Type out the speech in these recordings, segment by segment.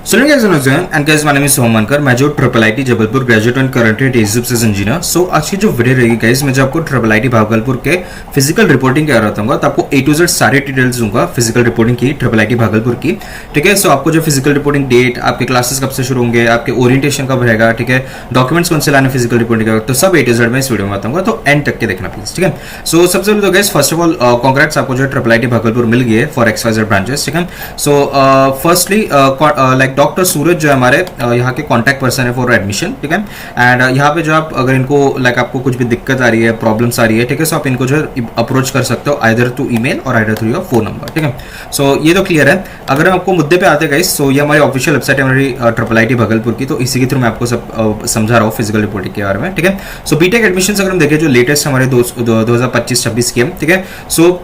So guys, and guys, my name is Somankar. मैं जो triple IT Jabalpur graduate and currently executive engineer. So आज की जो वीडियो रहेगी गाइस, मैं जो आपको ट्रिपल आईटी भागलपुर के फिजिकल रिपोर्टिंग क्या रहता हूँ, तो आपको A to Z सारी डिटेल्स दूंगा फिजिकल रिपोर्टिंग की ट्रिपल आईटी भागलपुर की। ठीक है, सो आपको जो फिजिकल रिपोर्टिंग डेट, आपके क्लासेस कब से शुरू होंगे, आपके ओरिएंटेशन कब रहेगा, ठीक है, डॉक्यूमेंट्स कौन से लाने फिजिकल रिपोर्टिंग का, तो सब A to Z में इस वीडियो में बताऊंगा, तो एंड तक के देखना प्लीज। ठीक है, सो सबसे पहले तो guys first of all congrats, आपको जो ट्रिपल आईटी भागलपुर मिल गई है फॉर XYZ ब्रांचेस। ठीक है, सो फर्स्टली लाइक डॉक्टर सूरज जो हमारे यहाँ के कॉन्टैक्ट पर्सन है फॉर एडमिशन। ठीक है, एंड यहाँ पे जो आप अगर इनको लाइक आपको कुछ भी दिक्कत आ रही है, प्रॉब्लम्स आ रही है, ठीक है, सो आप इनको जो अप्रोच कर सकते हो आइदर थ्रू ईमेल और either through your phone number. ठीक है, सो ये तो क्लियर है। अगर हम आपको मुद्दे पे आते गाइस, सो ये हमारी ऑफिशियल वेबसाइट है हमारी ट्रिपल आईटी भागलपुर की, तो इसी के थ्रू मैं आपको सब समझा रहा हूँ फिजिकल रिपोर्टिंग के बारे में। ठीक है, सो बीटेक एडमिशन अगर हम देखें जो लेटेस्ट हमारे 2025-26 की है। ठीक है, सो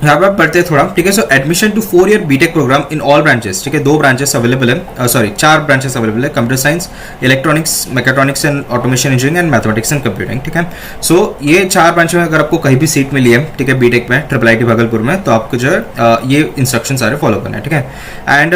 यहाँ पे आप पढ़ते हैं थोड़ा। ठीक है, so admission to 4 year BTech programme in all branches. ठीक है, 2 ब्रांचेस अवेलेबल है, सॉरी 4 ब्रांचेस अवेलेबल है, computer science, electronics, mechatronics and automation engineering and mathematics and computing. ठीक है, सो ये 4 ब्रांच में अगर आपको कहीं भी सीट मिली है, ठीक है, बीटेक में ट्रिपल आईटी भागलपुर में, तो आपको जो है ये इंस्ट्रक्शन सारे फॉलो करना है। ठीक है, एंड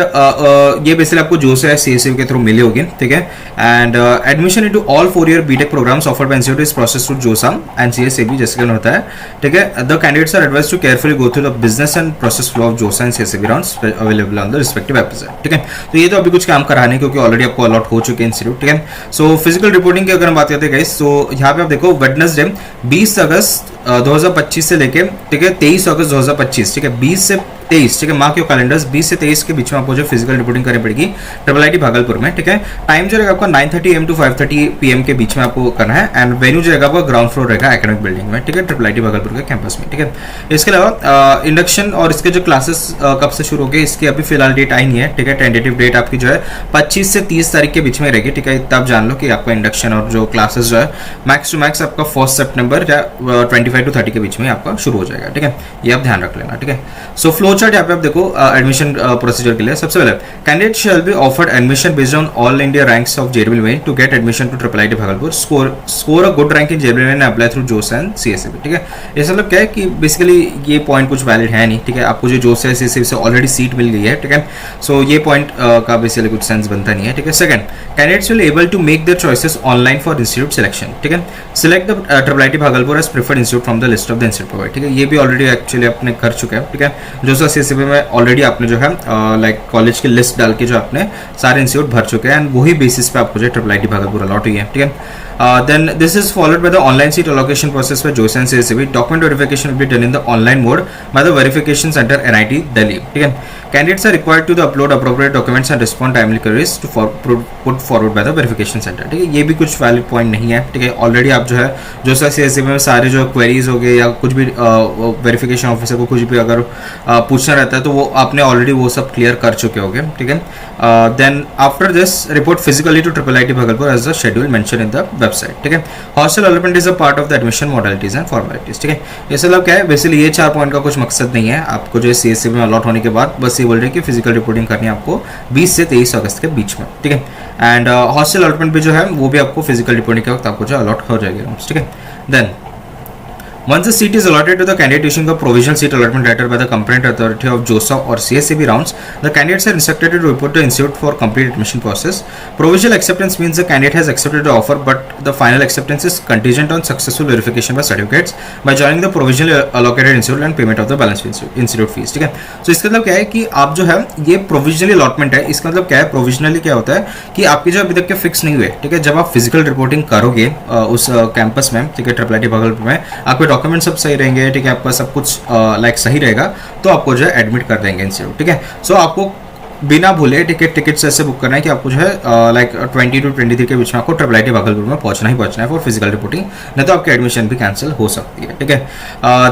ये बेसिकली आपको जो से CSU के थ्रू मिली होगी। ठीक है, and admission into all 4 year BTech programmes offered by institute is process through JoSAA and CSAB जैसे कि होता है। ठीक है, the candidates are advised to carefully go through the business and process flow of JoSAA and CSAB rounds available on the respective episode. ठीक है, तो ये तो अभी कुछ काम कराने क्योंकि ऑलरेडी आपको अलॉट हो चुके हैं इंस्टीट्यूट। ठीक है, सो फिजिकल रिपोर्टिंग की अगर हम बात करते हैं गाइस, तो यहाँ पे आप देखो वेडनेसडे 20 अगस्त 2025 से लेके, ठीक है, 23 अगस्त 2025। ठीक है, 20 से 23, ठीक है, मार्क योर कैलेंडर्स, 20 से 23 के बीच में आपको जो फिजिकल रिपोर्टिंग करनी पड़ेगी ट्रिपल आईटी भागलपुर में। ठीक है, टाइम जो रहेगा आपका 9:30 AM to 5:30 PM के बीच में आपको करना है, एंड वेन्यू जो रहेगा आपका ग्राउंड फ्लोर रहेगा एकेडमिक बिल्डिंग में। ठीक है, ट्रिपल आईटी भागलपुर के कैंपस में। ठीक है, इसके अलावा इंडक्शन और इसके जो क्लासेस कब से शुरू हो गए इसकी अभी फिलहाल डेट आई नहीं है। ठीक है, टेंटेटिव डेट आपकी जो है 25 से 30 तारीख के बीच में रहेगी। ठीक है, तब जान लो कि आपका इंडक्शन और जो क्लासेस जो है मैक्स टू मैक्स आपका 1 सितंबर या 25 to 30 के बीच में आपका शुरू हो जाएगा। ठीक है, ये आप ध्यान रख लेना। ठीक है, सो फ्लो चार्ट यहाँ पे आप देखो एडमिशन प्रोसीजर के लिए। सबसे पहले candidate shall be offered admission based on all India ranks of JEE Main to get admission to triple IT Bhagalpur, score a good rank in JEE Main and apply through JoSAA and CSAB। ठीक है, ये मतलब क्या है कि basically ये point कुछ valid है नहीं। ठीक है, आपको जो जोसा CSAB से ऑलरेडी सीट मिल गई है। ठीक है, सो ये पॉइंट का बेसिकली कुछ सेंस बनता नहीं है। ठीक है, second candidates will able to make their choices online for institute selection. ठीक है, select the triple IT Bhagalpur as preferred institute from the list of the institute provide. ठीक है, ये भी ऑलरेडी एक्चुअली आपने कर चुके हैं। ठीक है, जोसा CSAB में ऑलरेडी आपने जो है लाइक कॉलेज की लिस्ट डाल के जो आपने सारे इंस्टीट्यूट भर चुके हैं, एंड वही बेसिस पे आपको जो ट्रिपल आईटी भागलपुर अलॉट हुई है। ठीक है, then this is followed by the online seat allocation process for JOSA and CSAB. Document verification will be done in the online mode by the verification center NIT Delhi. ठीक है, candidates are required to upload appropriate documents and respond timely queries to put forward by the verification center. ठीक है, ये भी कुछ valid point नहीं है। ठीक है, ऑलरेडी आप जो है JOSA CSAB में सारे जो क्वेरीज हो गए या कुछ भी वेरिफिकेशन ऑफिसर को कुछ भी अगर पूछना रहता है तो वो आपने ऑलरेडी वो सब क्लियर कर चुके होंगे। ठीक है, then after this report physically to triple IT Bhagalpur as the schedule mention in the website. ठीक है, hostel allotment is a part of the admission modalities and formalities. ठीक है, ये सब क्या है बेसिकली ये 4 पॉइंट का कुछ मकसद नहीं है। आपको जो CSAB में अलॉट होने के बाद बस ये बोल रहे हैं कि फिजिकल रिपोर्टिंग करनी है आपको 20 से 23 अगस्त के बीच में। ठीक है, एंड हॉस्टल अलॉटमेंट भी जो है वो भी आपको फिजिकल रिपोर्टिंग के वक्त आपको जो अलॉट हो जाएगी। ठीक है, then once the seat is allotted to the candidate issuing a provisional seat allotment letter by the competent authority of JOSA or CSAB rounds, the candidates are instructed to report to the institute for complete admission process. Provisional acceptance means the candidate has accepted the offer, but the final acceptance is contingent on successful verification by certificates by joining the provisionally allocated institute and payment of the balance institute fees. ठीक है, so इसका मतलब क्या है कि आप जो है ये प्रोविजनली अलॉटमेंट है। इसका मतलब क्या है, प्रोविजनली क्या होता है कि आपके जो अभी तक के फिक्स नहीं हुए। ठीक है, जब आप फिजिकल रिपोर्टिंग करोगे उस कैंपस में, ठीक है, ट्रिपल आईटी भागलपुर में, आपके डॉक्यूमेंट सब सही रहेंगे। ठीक है, आपका सब कुछ लाइक सही रहेगा तो आपको जो है एडमिट कर देंगे इंस्टीट्यूट। ठीक है, सो आपको बिना भूले टिकट्स ऐसे बुक करना है कि आपको जो है लाइक 20 to 23 के बीच में आपको ट्रिपल आईटी भागलपुर में पहुंचना है फॉर फिजिकल रिपोर्टिंग, नहीं तो आपकी एडमिशन भी कैंसिल हो सकती है। ठीक है,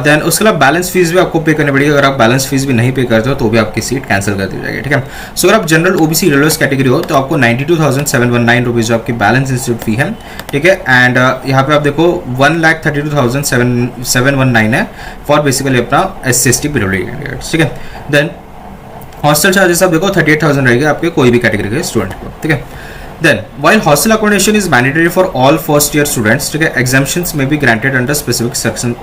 देन उसके अलावा बैलेंस फीस भी आपको पे करनी पड़ेगी। अगर आप बैलेंस फीस भी नहीं पे करते हो तो भी आपकी सीट कैंसिल कर दी जाएगी। ठीक है, सो अगर आप जनरल OBC रेलवेज कैटेगरी हो तो आपको 92,719 रुपीज जो आपकी बैलेंस इंस्टीट्यूट फी है। ठीक है, एंड यहाँ पे आप देखो 1,32,719 है फॉर बेसिकली अपना SC/ST पीडब्ल्यूडी कैंडिडेट्स। ठीक है, देन हॉस्टल चार्जेस आप देखो 38,000 रहेगा आपके कोई भी कैटेगरी के स्टूडेंट को। ठीक है, Then, while hostel accommodation is mandatory for all first year students, ठीक है, exemptions may be granted under specific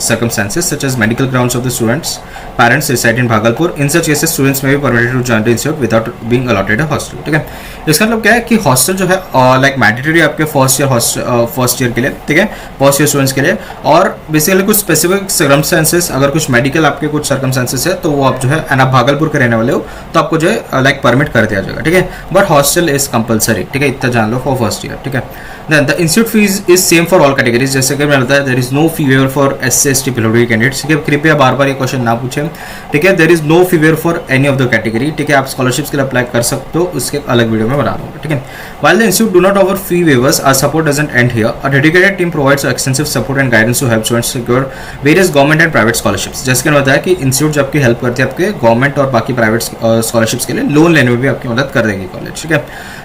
circumstances such as medical grounds of the students' parents reside in Bhagalpur. In such cases, students may be permitted to join the institute without being allotted a hostel. ठीक है, इसका मतलब क्या है कि hostel जो है like mandatory आपके फर्स्ट ईयर के लिए, ठीक है, फर्स्ट ईयर स्टूडेंट्स के लिए, और बेसिकली कुछ स्पेसिफिक सर्कमस्टेंसेस, अगर कुछ मेडिकल आपके कुछ सर्कमस्टेंसेस है तो वो आप जो है एंड आप भागलपुर के रहने वाले हो तो आपको जो है लाइक परमिट कर दिया जाएगा, ठीक है, बट हॉस्टल इज कंपलसरी, ठीक है, इतना जान लो फॉर फर्स्ट ईयर, ठीक है. Then the institute fees is same for all categories. जैसे कि मैंने बताया, there is no fee waiver for SC/ST PWD candidates. ठीक है, कृपया बार बार ये क्वेश्चन ना पूछें, ठीक है. There is no fee waiver for any of the category. ठीक है, आप स्कॉलरशिप्स के लिए अप्लाई कर सकते हो, उसके अलग वीडियो में बता दूंगा, ठीक है. While the institute do not offer fee waivers, our support doesn't end here. A dedicated team provides extensive support and guidance to help students secure various government and private scholarships. जैसे कि मैंने बताया कि इंस्टीट्यूट जब आपकी help करती है आपके गवर्नमेंट और बाकी प्राइवेट स्कॉलरशिप्स के लिए, लोन लेने में भी आपकी मदद कर देगी कॉलेज, ठीक है.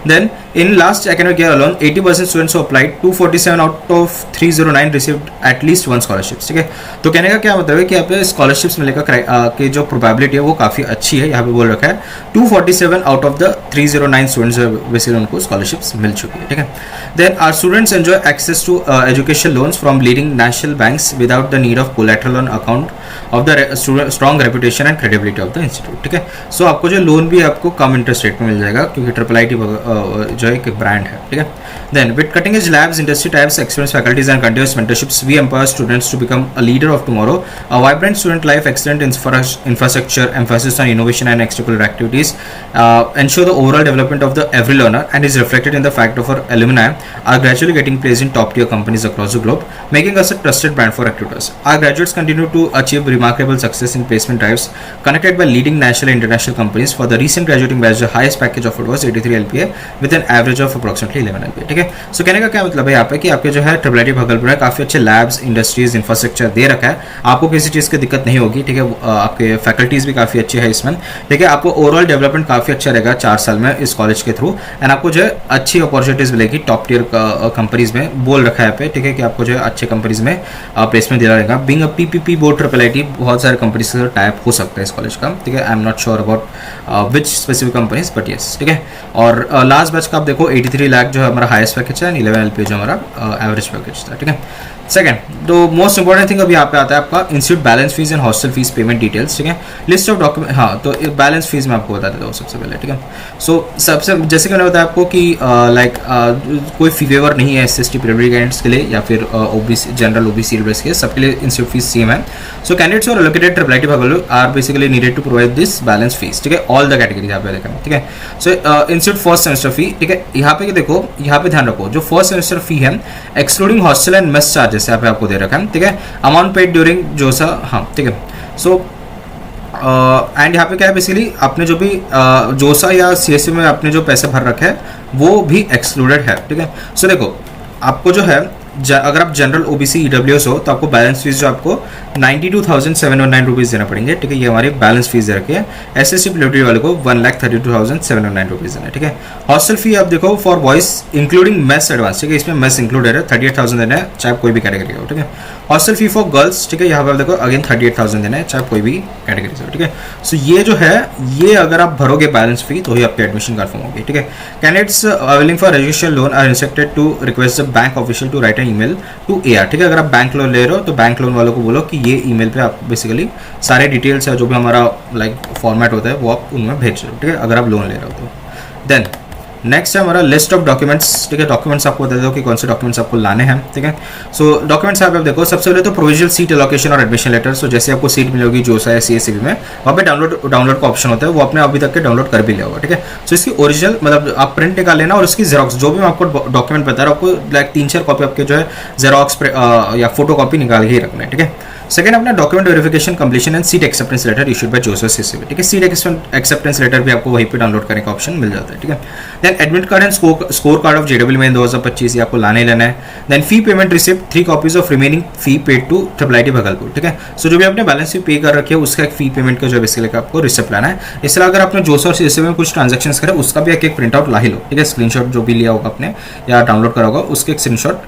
Then in last academic year alone, 80% students who applied, 247 out of 309 received at least one scholarships, ठीक है. तो कहने का क्या मतलब है कि यहाँ पे स्कॉलरशिप्स मिलने की जो प्रोबेबिलिटी है वो काफ़ी अच्छी है. यहाँ पे बोल रखा है 247 out of the 309 students basically उनको स्कॉलरशिप्स मिल चुकी है, ठीक है. Then are students enjoy access to education loans from leading national banks without the need of collateral on account of the strong reputation and credibility of the institute, ठीक है. सो आपको जो लोन भी आपको कम इंटरेस्ट रेट में मिल जाएगा क्योंकि IIT जो एक ब्रांड है, ठीक है. Then with cutting edge labs, industry types, experience faculties and continuous mentorships, we empower students to become a leader of tomorrow. A vibrant student life, excellent infrastructure, emphasis on innovation and extracurricular activities ensure the overall development of the every learner and is reflected in the fact of our alumni are gradually getting placed in top tier companies across the globe, making us a trusted brand for recruiters. Our graduates continue to achieve remarkable success in placement drives connected by leading national and international companies. For the recent graduating batch, the highest package offered was 83 LPA with an average of approximately 11 LPA, ठीक है. सो कहने का क्या मतलब है यहाँ पे कि आपके जो है IIT भागलपुर में काफ़ी अच्छे लैब्स, इंडस्ट्रीज, इंफ्रास्ट्रक्चर दे रखा है, आपको किसी चीज़ की दिक्कत नहीं होगी, ठीक है. आपके फैकल्टीज भी काफ़ी अच्छे हैं इसमें, ठीक है. आपको ओवरऑल डेवलपमेंट काफ़ी अच्छा रहेगा 4 साल में इस कॉलेज के थ्रू, एंड आपको जो है अच्छी अपॉर्चुनिटीज़ मिलेगी टॉप टियर कंपनीज में, बोल रखा है यहाँ पे, ठीक है, कि आपको जो है अच्छे कंपनीज में प्लेसमेंट दिया रहेगा. Being a PPP board IIT, बहुत सारे कंपनीज से टाइप हो सकता है इस कॉलेज का, ठीक है. I am not sure about which specific companies, but yes, ठीक है. और लास्ट बैच का आप देखो 83 लाख जो है हमारा हाईएस्ट पैकेज है, 11 LPA जो हमारा एवरेज पैकेज था, ठीक है. सेकंड, तो मोस्ट इंपॉर्टेंट थिंग अभी यहाँ पे आता है आपका institute balance fees and hostel fees payment details, ठीक है. लिस्ट ऑफ डॉक्यूमेंट, हाँ, तो बैलेंस फीस मैं आपको बता देता हूँ सबसे पहले, ठीक है. सो सबसे जैसे कि मैंने बताया आपको कि लाइक कोई फी वेवर नहीं है SC/ST PWD कैंडिडेट्स के लिए या फिर OBC जनरल OBC रिजर्वेशन के, सबके लिए इंस्टीट्यूट फीस सेम है. सो कैंडिडेट्स और allocated IIT Bhagalpur are basically needed to provide this balance fees, ठीक है, ऑल द कैटेगरी यहाँ पे देखा, ठीक है. सो इंस्टीट्यूट फर्स्ट सेमेस्टर फी, ठीक है, यहाँ पे देखो, यहाँ पे ध्यान रखो, जो फर्स्ट सेमेस्टर फी है excluding hostel and mess charges यहाँ पे आपको दे रखा है, ठीक है. अमाउंट पेड ड्यूरिंग जोसा, हाँ, ठीक है. सो एंड यहाँ पे क्या है बेसिकली आपने जो भी जोसा या CSC में आपने जो पैसे भर रखे हैं वो भी एक्सक्लूडेड है, ठीक है. सो देखो आपको जो है अगर आप जनरल OBC EWS हो तो आपको बैलेंस फीस जो आपको 92,709 रुपीज़ देना पड़ेंगे, ठीक है. ये हमारी बैलेंस फीस दे रखी है. SC/ST PWD वाले को 1,32,709 रुपीज़ देना है, ठीक है. हॉस्टल फी आप देखो for boys including mess advance, ठीक है, इसमें मेस इंक्लूडेड है, 38,000 देना है चाहे कोई भी कैटेगरी हो, ठीक है. हॉस्टल फी फॉर गर्ल्स, ठीक है, यहाँ पर देखो अगेन 38,000 देना है चाहे कोई भी कैटेगरी से, ठीक है. सो ये जो है ये अगर आप भरोगे बैलेंस फी तो ही आपकी एडमिशन कन्फर्म होगी, ठीक है. Candidates availing for registration loan are instructed to request the bank official to write email to AR, ठीक है. अगर आप बैंक लोन ले रहे हो तो बैंक लोन वालों को बोलो कि ये ईमेल पे आप बेसिकली सारे डिटेल्स है जो भी हमारा लाइक फॉर्मेट होता है वो आप उनमें भेज दो, ठीक है, अगर आप लोन ले रहे हो तो. देन नेक्स्ट है हमारा लिस्ट ऑफ डॉक्यूमेंट्स, ठीक है. डॉक्यूमेंट्स आपको बता दो कि कौन से डॉक्यूमेंट्स आपको लाने हैं, ठीक है. सो डॉक्यूमेंट्स आप देखो, सबसे पहले तो प्रोविजनल सीट एलोकेशन और एडमिशन लेटर. सो जैसे आपको सीट मिलेगी जोसा या CSCB में, वहाँ पे डाउनलोड का ऑप्शन होता है, वो आपने अभी तक के डाउनलोड कर भी लिया होगा, ठीक है. सो इसकी ओरिजिनल मतलब आप प्रिंट निकाल लेना और उसकी जेरोक्स, जो भी मैं आपको डॉक्यूमेंट बता रहा हूँ आपको लाइक 3-4 कॉपी आपके जो है जेरोक्स या फोटो कॉपी निकाल के ही रखना है, ठीक है. सेकंड अपना document verification completion and seat acceptance letter issued by JoSAA CSCB, ठीक है. सीट एक्सेप्टेंस लेटर भी आपको वहीं पे डाउनलोड करने का ऑप्शन मिल जाता है, ठीक है. Then admit card and score card of JEE में 2025 ये आपको लाने लेना है. Then fee payment receipt, 3 copies of remaining fee paid to IIT Bhagalpur, ठीक है. सो जो भी आपने बैलेंस फी पे कर रखी है उसका एक फी पेमेंट का जो बेसिकली आपको रिसिप्ट लाना है. इसलिए अगर आपने जोसा और CSCB में कुछ ट्रांजेक्शन करे उसका भी एक प्रिंट आउट ला ही लो, ठीक है. स्क्रीनशॉट जो भी लिया होगा आपने या डाउनलोड करा होगा उसके एक स्क्रीनशॉट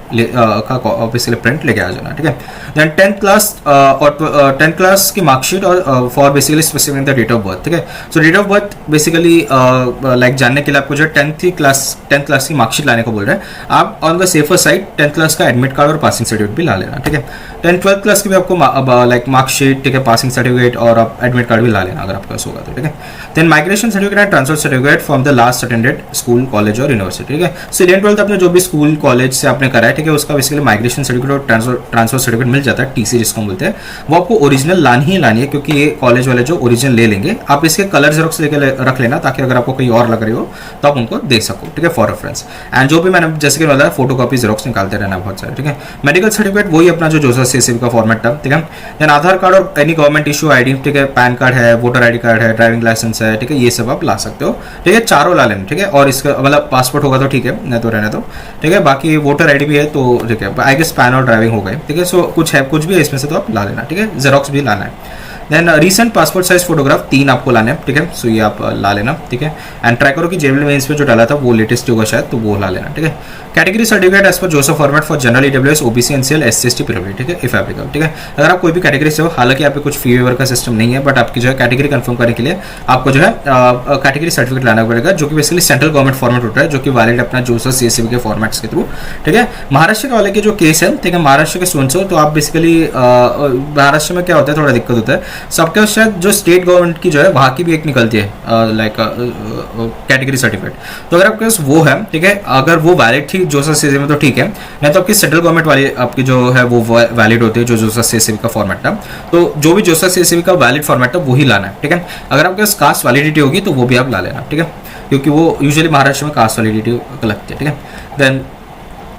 का बेसिकली प्रिंट लेके आ जाना, ठीक है. देन 10th क्लास और 10th क्लास की मार्कशीट और for basically specific the date of birth, ठीक है. So date of birth basically like जानने के लिए आपको जो 10 टेंथ क्लास की मार्कशीट लाने को बोल रहे हैं, आप on the safer side 10th class का एडमिट कार्ड और पासिंग सर्टिफिकेट भी ला लेना, ठीक है। 12th क्लास की भी आपको लाइक मार्कशीट, ठीक है, पासिंग सर्टिफिकेट और आप एडमिट कार्ड भी ला लेना अगर आपके पास होगा तो, ठीक है। Then migration certificate and transfer certificate from the last attended school, college और यूनिवर्सिटी, ठीक है। सो 11th-12th आपने जो भी स्कूल कॉलेज से आपने करा है, ठीक है, उसका बेसिकली माइग्रेशन सर्टिफिकेट और ट्रांसफर सर्टिफिकेट मिल जाता है, टीसी जिसको बोलते हैं, वो आपको ओरिजिनल लानी ही लानी है, क्योंकि ये कॉलेज वाले जो ओरिजिनल ले लेंगे। आप इसके कलर जेरोक्स लेके रख लेना, ताकि अगर आपको कहीं और लग रही हो तो आप उनको दे सको, ठीक है, फॉर रेफरेंस। एंड जो भी मैंने जैसे कि बोला, फोटो कॉपी जेरोक्स निकालते रहना बहुत सारे, ठीक है। मेडिकल सर्टिफिकेट वही अपना जो जोसा सीएससी का फॉर्मेट था, ठीक है। देन आधार कार्ड और एनी गवर्नमेंट इशू आईडी, ठीक है, पैन कार्ड है, वोटर आईडी कार्ड है, ड्राइविंग लाइसेंस है, ठीक है, ये सब आप ला सकते हो, ठीक है, चारों ला लेना, ठीक है। और इसका मतलब पासपोर्ट होगा तो ठीक है, नहीं तो रहने दो, ठीक है। बाकी वोटर आईडी भी है तो ठीक है, आई गेस पैन और ड्राइविंग हो गए, ठीक है। सो कुछ भी है इसमें से तो आप ला लेना, ठीक है। जेरोक्स भी लाना है। Then recent passport size photograph 3 आपको लाने हैं, ठीक है। सो ये आप ला लेना, ठीक है। एंड ट्राई करो कि जेबल मेंस पे जो डाला था वो लेटेस्ट होगा शायद, तो वो ला लेना, ठीक है। Category certificate as per JoSAA format for general EWS, OBC, NCL, SC ST, PWD, ठीक है, इफ एप्लीकेबल, ठीक है। अगर आप कोई भी कैटेगरी से हो, हालांकि यहाँ पे कुछ फी वेवर का सिस्टम नहीं है, बट आपकी जो है कैटेगरी कंफर्म करने के लिए आपको जो है कैटेगरी सर्टिफिकेट लाना पड़ेगा, जो कि बेसिकली सेंट्रल गवर्नमेंट फॉर्मेट होता है, जो कि वैलिड अपना जोसा सीएससी के फॉर्मेट्स के थ्रू, ठीक है। महाराष्ट्र के वाले के जो केस है, ठीक है, महाराष्ट्र के स्टूडेंट्स हो तो आप बेसिकली महाराष्ट्र में क्या होता है, थोड़ा दिक्कत होता है, सबके शायद जो स्टेट गवर्नमेंट की जो है वहाँ की भी एक निकलती है लाइक कैटेगरी सर्टिफिकेट, तो अगर आपके पास वो है, ठीक है, अगर वो वैलिड थी जोसा सीएससी में तो ठीक है, नहीं तो आपकी सेंट्रल गवर्नमेंट वाली आपकी जो है वो वैलिड होती है, जो जोसा सीएससी का फॉर्मेट था। तो जो भी जोसा सीएससी का वैलिड फॉर्मेट था वही लाना है, ठीक है। अगर आपके पास कास्ट वैलिडिटी होगी तो वो भी आप ला लेना, ठीक है, क्योंकि वो यूजुअली महाराष्ट्र में कास्ट वैलिडिटी लगती है, ठीक है। देन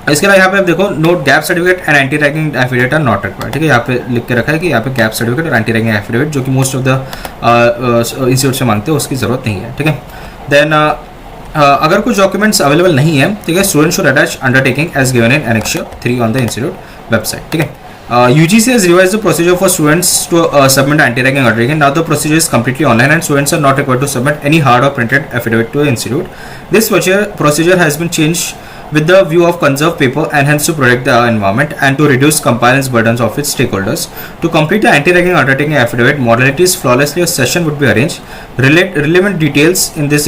इसके बाद यहाँ पे आप देखो, note gap certificate and anti ragging affidavit are not required, ठीक है। यहाँ पे लिख के रखा है कि यहाँ पे गैप सर्टिफिकेट और एंटी रैगिंग एफिडेविट, जो कि मोस्ट ऑफ द इंस्टीट्यूट से मांगते हैं, उसकी जरूरत नहीं है, ठीक है। देन अगर कुछ डॉक्यूमेंट्स अवेलेबल नहीं है, ठीक है, student should attach undertaking as given in annexure 3 on the institute website, ठीक है। UGC has revised the procedure for students to submit anti-ragging undertaking. Now the procedure is completely online and students are not required to submit any hard or printed affidavit to the institute. This procedure has been changed with the view of conserve paper and hence to protect the environment and to reduce compliance burdens of its stakeholders. To complete the anti-ragging undertaking affidavit, modalities flawlessly, a session would be arranged. Relevant details in this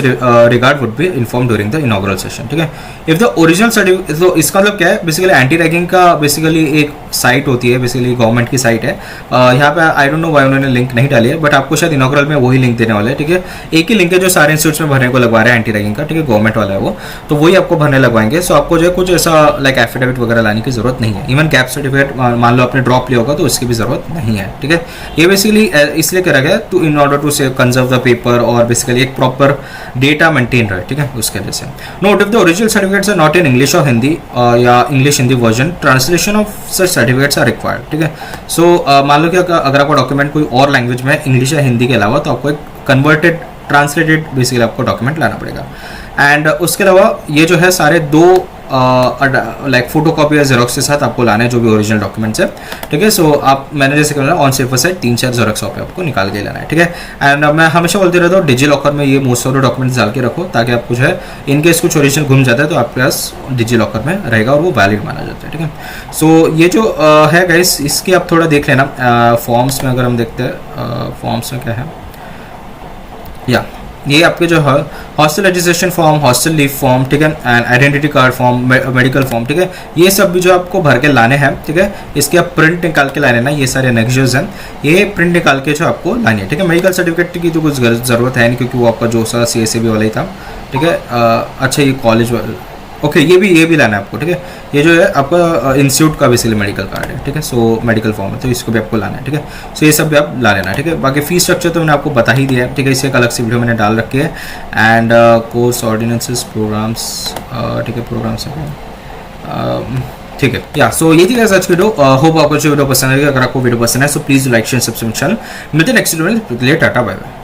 regard would be informed during the inaugural session, ठीक है। If the original certificate, तो इसका मतलब क्या है, basically anti ragging का basically एक site होती है, बेसिकली गवर्नमेंट की साइट है। यहाँ पे आई डोंट नो वाई उन्होंने लिंक नहीं डाली है, बट आपको शायद इनॉग्रल में वही लिंक देने वाले हैं, ठीक है। एक ही लिंक है जो सारे इंस्टीट्यूट्स में भरने को लगवा रहे हैं एंटी रैगिंग का, ठीक है, गवर्नमेंट वाला है वो, तो वही आपको भरने लगवाएंगे। सो आपको जो है कुछ ऐसा लाइक एफिडेविट वगैरह लाने की जरूरत नहीं है। इवन गैप सर्टिफिकेट मान लो आपने ड्रॉप लिया होगा तो उसकी भी जरूरत नहीं है, ठीक है। ये बेसिकली इसलिए करा गया to in order to say conserve the paper और बेसिकली एक प्रॉपर डेटा मेंटेन रहे, ठीक है, उसके वजह से। Note, if the original certificates are not in English और हिंदी या English Hindi version, translation of such certificates are required, ठीक है। सो मान लो कि अगर आपका डॉक्यूमेंट कोई और लैंग्वेज में इंग्लिश या हिंदी के अलावा, तो आपको एक कन्वर्टेड ट्रांसलेटेड बेसिकली आपको डॉक्यूमेंट लाना पड़ेगा। एंड उसके अलावा ये जो है सारे दो लाइक फोटो कॉपी या जेरोक्स के साथ आपको लाना है, जो भी ओरिजिनल डॉक्यूमेंट्स है, ठीक है। सो आप मैंने जैसे कहना ऑन सेफर साइड 3-4 जेरोक्स आपको निकाल के लाना है, ठीक है। एंड मैं हमेशा बोलते रहता हूँ डिजी लॉकर में ये मोस्ट ऑफ द डॉक्यूमेंट्स डाल के रखो, ताकि आपको जो है इनकेस कुछ ओरिजिनल घूम जाता है तो आपके पास डिजी लॉकर में रहेगा और वो वैलिड माना जाता है, ठीक है। सो ये जो है गाइस, इसकी आप थोड़ा देख लेना। फॉर्म्स में अगर हम देखते हैं फॉर्म्स में क्या है, या ये आपके जो है hostel registration form, hostel leave form, ठीक है, and identity card form, medical form, ठीक है, ये सब भी जो आपको भर के लाने हैं, ठीक है। इसके आप प्रिंट निकाल के लाने ना, ये सारे नेक्स्ट्स हैं, ये प्रिंट निकाल के जो आपको लानी है, ठीक है। मेडिकल सर्टिफिकेट की तो कुछ ज़रूरत है नहीं, क्योंकि वो आपका जो सा CSAB वाला ही था, ठीक है। अच्छा, ये कॉलेज ओके, ये भी लाना है आपको, ठीक है। ये जो है आपका इंस्टीट्यूट का बेसिकली मेडिकल कार्ड है, ठीक है। सो मेडिकल फॉर्म है तो इसको भी आपको लाना है, ठीक है। सो ये सब भी आप ला लेना, ठीक है। बाकी फीस स्ट्रक्चर तो मैंने आपको बता ही दिया है, ठीक है, इसे एक अलग से वीडियो मैंने डाल रखी है। एंड कोर्स ऑर्डिनेंसेस प्रोग्राम्स, ठीक है, प्रोग्राम्स ठीक है, या सो ये थी आज की वीडियो। होप आपको वीडियो पसंद आएगी। अगर आपको वीडियो पसंद है so please like share subscribe channel. मिलते हैं नेक्स्ट वीडियो में, टाटा बाय बाय।